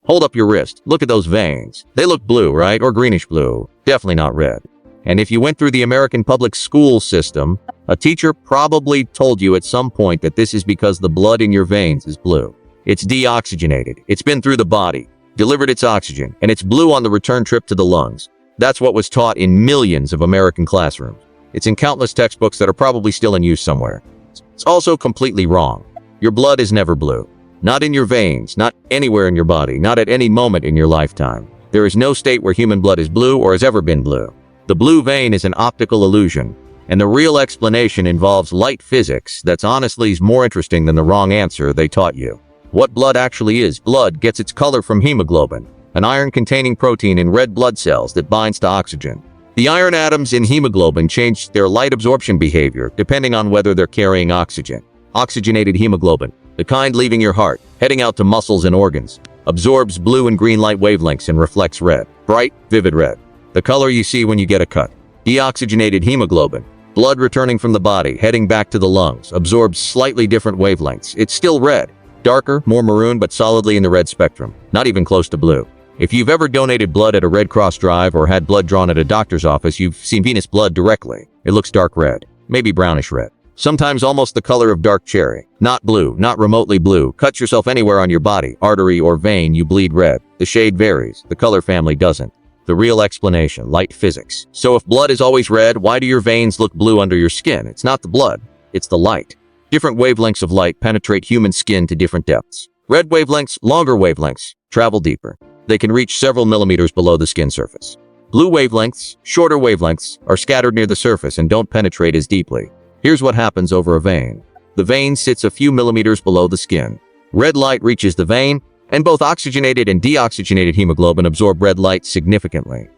Hold up your wrist. Look at those veins. They look blue, right? Or greenish blue. Definitely not red. And if you went through the American public school system, a teacher probably told you at some point that this is because the blood in your veins is blue. It's deoxygenated. It's been through the body, delivered its oxygen, and it's blue on the return trip to the lungs. That's what was taught in millions of American classrooms. It's in countless textbooks that are probably still in use somewhere. It's also completely wrong. Your blood is never blue. Not in your veins, not anywhere in your body, not at any moment in your lifetime. There is no state where human blood is blue or has ever been blue. The blue vein is an optical illusion, and the real explanation involves light physics that's honestly more interesting than the wrong answer they taught you. What blood actually is: blood gets its color from hemoglobin, an iron-containing protein in red blood cells that binds to oxygen. The iron atoms in hemoglobin change their light absorption behavior depending on whether they're carrying oxygen. Oxygenated hemoglobin, the kind leaving your heart, heading out to muscles and organs, absorbs blue and green light wavelengths and reflects red, bright, vivid red, the color you see when you get a cut. Deoxygenated hemoglobin, blood returning from the body, heading back to the lungs, absorbs slightly different wavelengths. It's still red, darker, more maroon, but solidly in the red spectrum, not even close to blue. If you've ever donated blood at a Red Cross drive or had blood drawn at a doctor's office, you've seen venous blood directly. It looks dark red, maybe brownish red. Sometimes almost the color of dark cherry. Not blue, not remotely blue. Cut yourself anywhere on your body, artery or vein, you bleed red. The shade varies, the color family doesn't. The real explanation: light physics. So if blood is always red, why do your veins look blue under your skin? It's not the blood, it's the light. Different wavelengths of light penetrate human skin to different depths. Red wavelengths, longer wavelengths, travel deeper. They can reach several millimeters below the skin surface. Blue wavelengths, shorter wavelengths, are scattered near the surface and don't penetrate as deeply. Here's what happens over a vein. The vein sits a few millimeters below the skin. Red light reaches the vein, and both oxygenated and deoxygenated hemoglobin absorb red light significantly.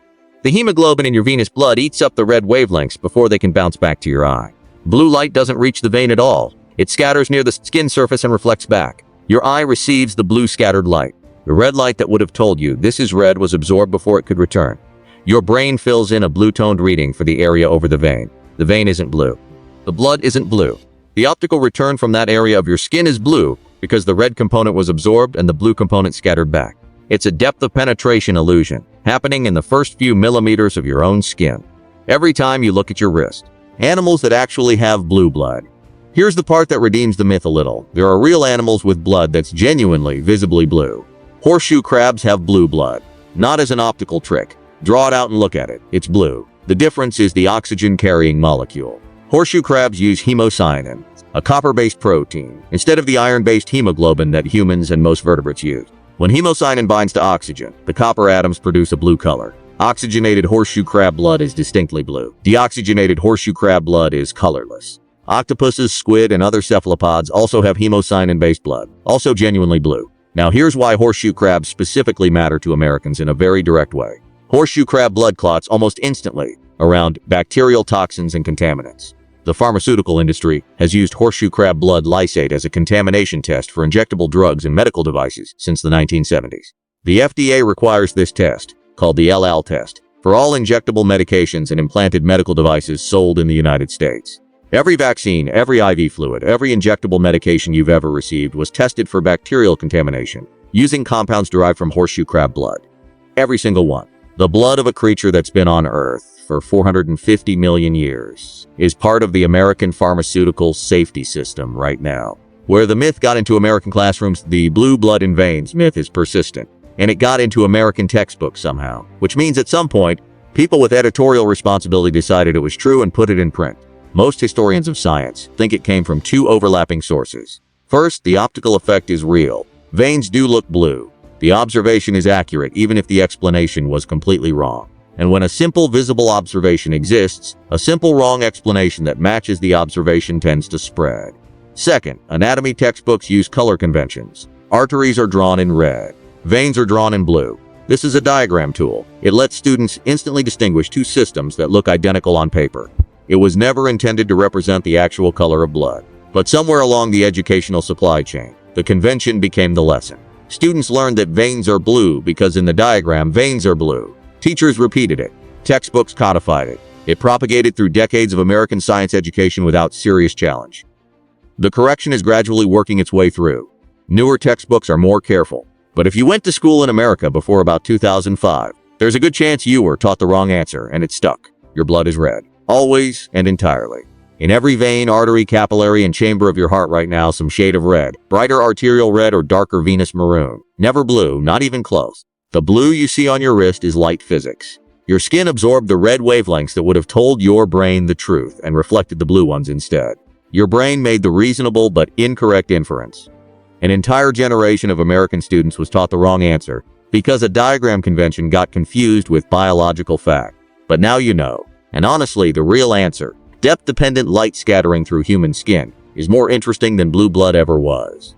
The hemoglobin in your venous blood eats up the red wavelengths before they can bounce back to your eye. Blue light doesn't reach the vein at all. It scatters near the skin surface and reflects back. Your eye receives the blue scattered light. The red light that would have told you this is red was absorbed before it could return. Your brain fills in a blue-toned reading for the area over the vein. The vein isn't blue. The blood isn't blue. The optical return from that area of your skin is blue because the red component was absorbed and the blue component scattered back. It's a depth of penetration illusion, happening in the first few millimeters of your own skin. Every time you look at your wrist. Animals that actually have blue blood. Here's the part that redeems the myth a little. There are real animals with blood that's genuinely, visibly blue. Horseshoe crabs have blue blood. Not as an optical trick. Draw it out and look at it. It's blue. The difference is the oxygen-carrying molecule. Horseshoe crabs use hemocyanin, a copper-based protein, instead of the iron-based hemoglobin that humans and most vertebrates use. When hemocyanin binds to oxygen, the copper atoms produce a blue color. Oxygenated horseshoe crab blood is distinctly blue. Deoxygenated horseshoe crab blood is colorless. Octopuses, squid, and other cephalopods also have hemocyanin-based blood, also genuinely blue. Now here's why horseshoe crabs specifically matter to Americans in a very direct way. Horseshoe crab blood clots almost instantly around bacterial toxins and contaminants. The pharmaceutical industry has used horseshoe crab blood lysate as a contamination test for injectable drugs and medical devices since the 1970s. The FDA requires this test, called the LL test, for all injectable medications and implanted medical devices sold in the United States. Every vaccine, every IV fluid, every injectable medication you've ever received was tested for bacterial contamination, using compounds derived from horseshoe crab blood. Every single one. The blood of a creature that's been on Earth for 450 million years is part of the American pharmaceutical safety system right now. Where the myth got into American classrooms, the blue blood in veins myth is persistent, and it got into American textbooks somehow, which means at some point, people with editorial responsibility decided it was true and put it in print. Most historians of science think it came from two overlapping sources. First, the optical effect is real. Veins do look blue. The observation is accurate even if the explanation was completely wrong. And when a simple visible observation exists, a simple wrong explanation that matches the observation tends to spread. Second, anatomy textbooks use color conventions. Arteries are drawn in red. Veins are drawn in blue. This is a diagram tool. It lets students instantly distinguish two systems that look identical on paper. It was never intended to represent the actual color of blood. But somewhere along the educational supply chain, the convention became the lesson. Students learned that veins are blue because in the diagram, veins are blue. Teachers repeated it. Textbooks codified it. It propagated through decades of American science education without serious challenge. The correction is gradually working its way through. Newer textbooks are more careful. But if you went to school in America before about 2005, there's a good chance you were taught the wrong answer and it stuck. Your blood is red. Always and entirely. In every vein, artery, capillary, and chamber of your heart right now, some shade of red. Brighter arterial red or darker venous maroon. Never blue, not even close. The blue you see on your wrist is light physics. Your skin absorbed the red wavelengths that would have told your brain the truth and reflected the blue ones instead. Your brain made the reasonable but incorrect inference. An entire generation of American students was taught the wrong answer because a diagram convention got confused with biological fact. But now you know. And honestly, the real answer, depth-dependent light scattering through human skin, is more interesting than blue blood ever was.